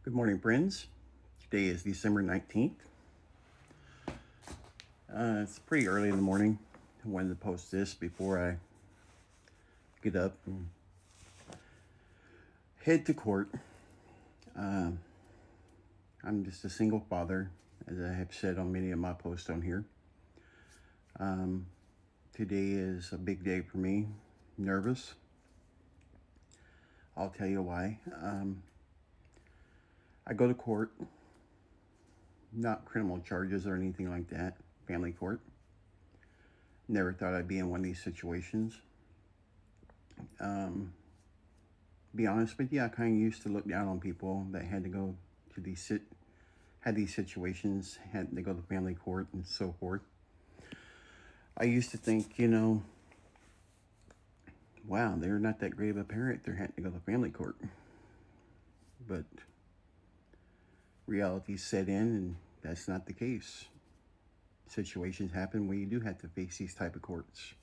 Good morning, friends. Today is December 19th. It's pretty early in the morning. I wanted to post this before I get up and head to court. I'm just a single father, as I have said on many of my posts on here. Today is a big day for me. Nervous. I'll tell you why. I go to court, not criminal charges or anything like that, family court. Never thought I'd be in one of these situations. Be honest with you, I kind of used to look down on people that had to go to had these situations, had to go to family court and so forth. I used to think, wow, they're not that great of a parent. They're having to go to family court. But reality set in, and that's not the case. Situations happen where you do have to face these type of courts.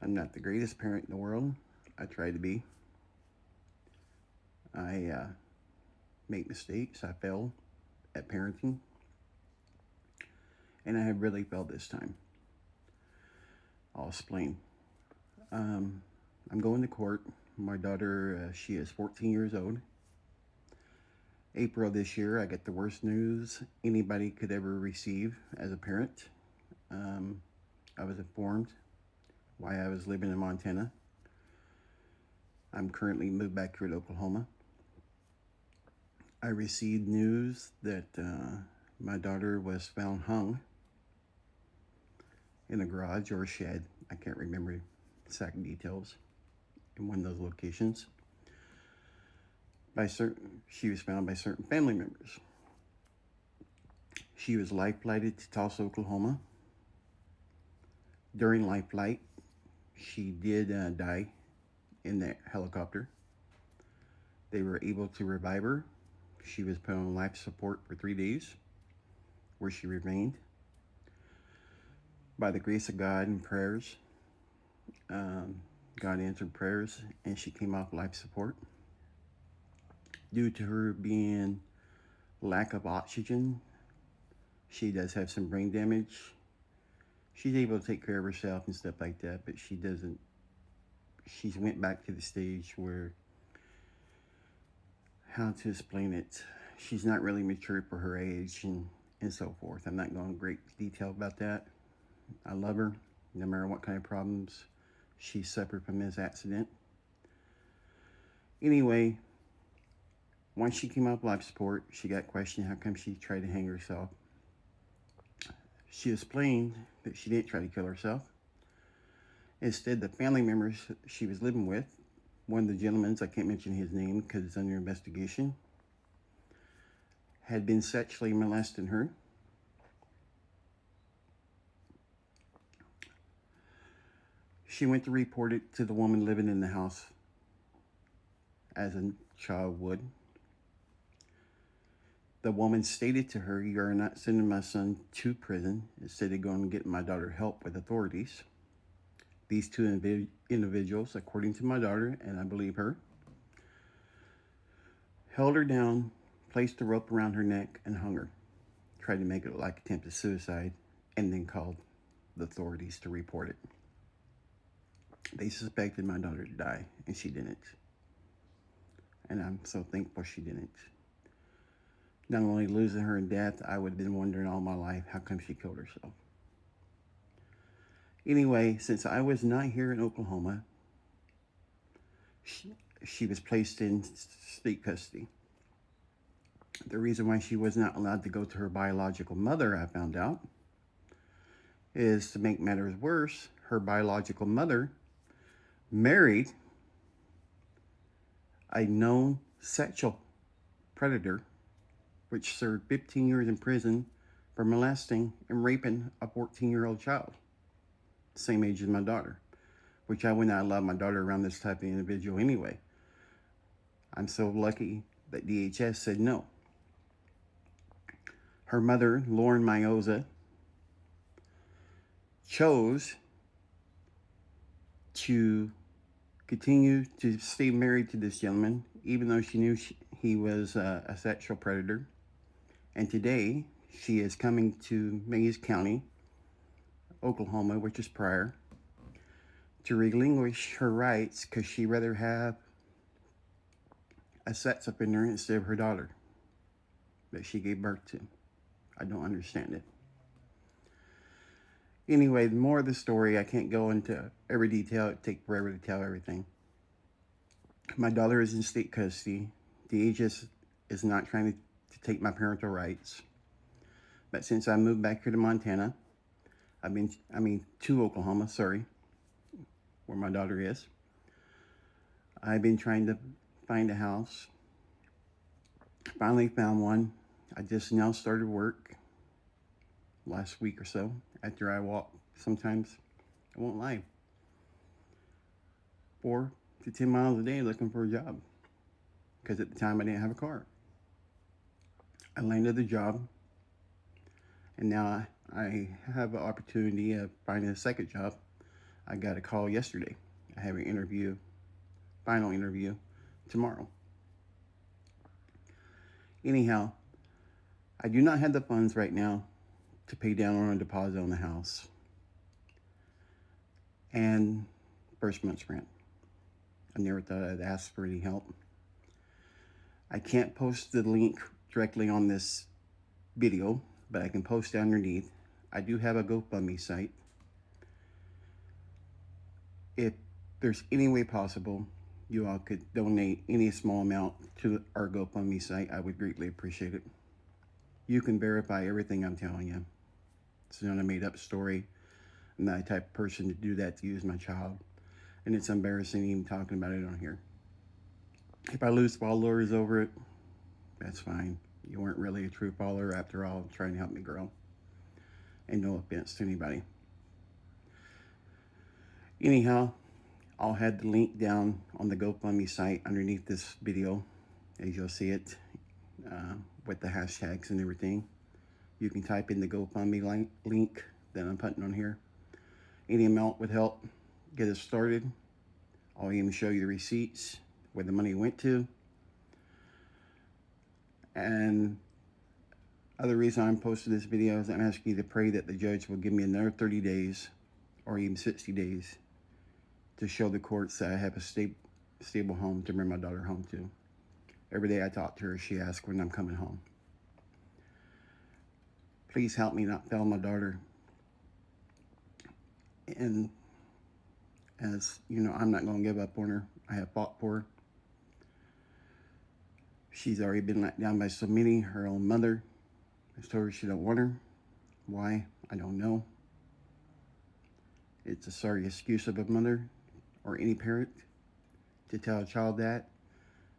I'm not the greatest parent in the world. I try to be. I make mistakes. I fail at parenting. And I have really failed this time. I'll explain. I'm going to court. My daughter, she is 14 years old. April this year, I get the worst news anybody could ever receive as a parent. I was informed why I was living in Montana. I'm currently moved back here to Oklahoma. I received news that my daughter was found hung in a garage or a shed. I can't remember exact details in one of those locations. She was found by certain family members. She was life flighted to Tulsa, Oklahoma. During life flight, she did die in that helicopter. They were able to revive her. She was put on life support for 3 days, where she remained. By the grace of God and prayers, God answered prayers, and she came off life support. Due to her being lack of oxygen, she does have some brain damage. She's able to take care of herself and stuff like that, but she doesn't. She's went back to the stage where, how to explain it, she's not really mature for her age and so forth. I'm not going into great detail about that. I love her, no matter what kind of problems she suffered from this accident. Anyway, once she came off life support, she got questioned how come she tried to hang herself. She explained that she didn't try to kill herself. Instead, the family members she was living with, one of the gentlemen, I can't mention his name because it's under investigation, had been sexually molesting her. She went to report it to the woman living in the house, as a child would. The woman stated to her, "You are not sending my son to prison. Instead of going and getting my daughter help with authorities." These two individuals, according to my daughter, and I believe her, held her down, placed a rope around her neck, and hung her. Tried to make it like attempted suicide, and then called the authorities to report it. They suspected my daughter to die, and she didn't. And I'm so thankful she didn't. Not only losing her in death, I would have been wondering all my life, how come she killed herself? Anyway, since I was not here in Oklahoma, she was placed in state custody. The reason why she was not allowed to go to her biological mother, I found out, is to make matters worse, her biological mother married a known sexual predator, which served 15 years in prison for molesting and raping a 14-year-old child, same age as my daughter, which I would not allow my daughter around this type of individual anyway. I'm so lucky that DHS said no. Her mother, Lauren Mayoza, chose to continue to stay married to this gentleman, even though she knew he was a sexual predator. And today, she is coming to Mays County, Oklahoma, which is Pryor, to relinquish her rights because she'd rather have a sex offender instead of her daughter that she gave birth to. I don't understand it. Anyway, the more of the story, I can't go into every detail. It'd take forever to tell everything. My daughter is in state custody. DHS is not trying to take my parental rights. But since I moved back here to Montana, to Oklahoma, sorry, where my daughter is, I've been trying to find a house. Finally found one. I just now started work last week or so after I walk sometimes. I won't lie. 4 to 10 miles a day looking for a job because at the time I didn't have a car. I landed the job and now I have an opportunity of finding a second job. I got a call yesterday. I have an final interview tomorrow. Anyhow, I do not have the funds right now to pay down on a deposit on the house and first month's rent. I never thought I'd ask for any help. I can't post the link directly on this video, but I can post it underneath. I do have a GoFundMe site. If there's any way possible, you all could donate any small amount to our GoFundMe site, I would greatly appreciate it. You can verify everything I'm telling you. It's not a made-up story. I'm not the type of person to do that to use my child. And it's embarrassing even talking about it on here. If I lose followers over it, that's fine. You weren't really a true follower after all, trying to help me grow. And no offense to anybody. Anyhow, I'll have the link down on the GoFundMe site underneath this video, as you'll see it, with the hashtags and everything. You can type in the GoFundMe link that I'm putting on here. Any amount would help get us started. I'll even show you the receipts, where the money went to. And other reason I'm posting this video is I'm asking you to pray that the judge will give me another 30 days or even 60 days to show the courts that I have a stable home to bring my daughter home to. Every day I talk to her, she asks when I'm coming home. Please help me not fail my daughter. And as you know, I'm not going to give up on her. I have fought for her. She's already been let down by so many. Her own mother has told her she don't want her. Why? I don't know. It's a sorry excuse of a mother or any parent to tell a child that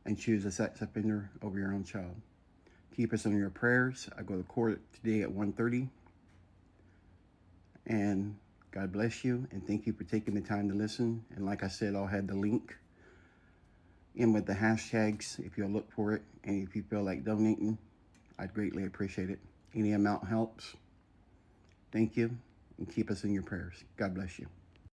and choose a sex offender over your own child. Keep us in your prayers. I go to court today at 1:30. And God bless you, and thank you for taking the time to listen. And like I said, I'll have the link in with the hashtags if you'll look for it. And if you feel like donating, I'd greatly appreciate it. Any amount helps. Thank you, and keep us in your prayers. God bless you.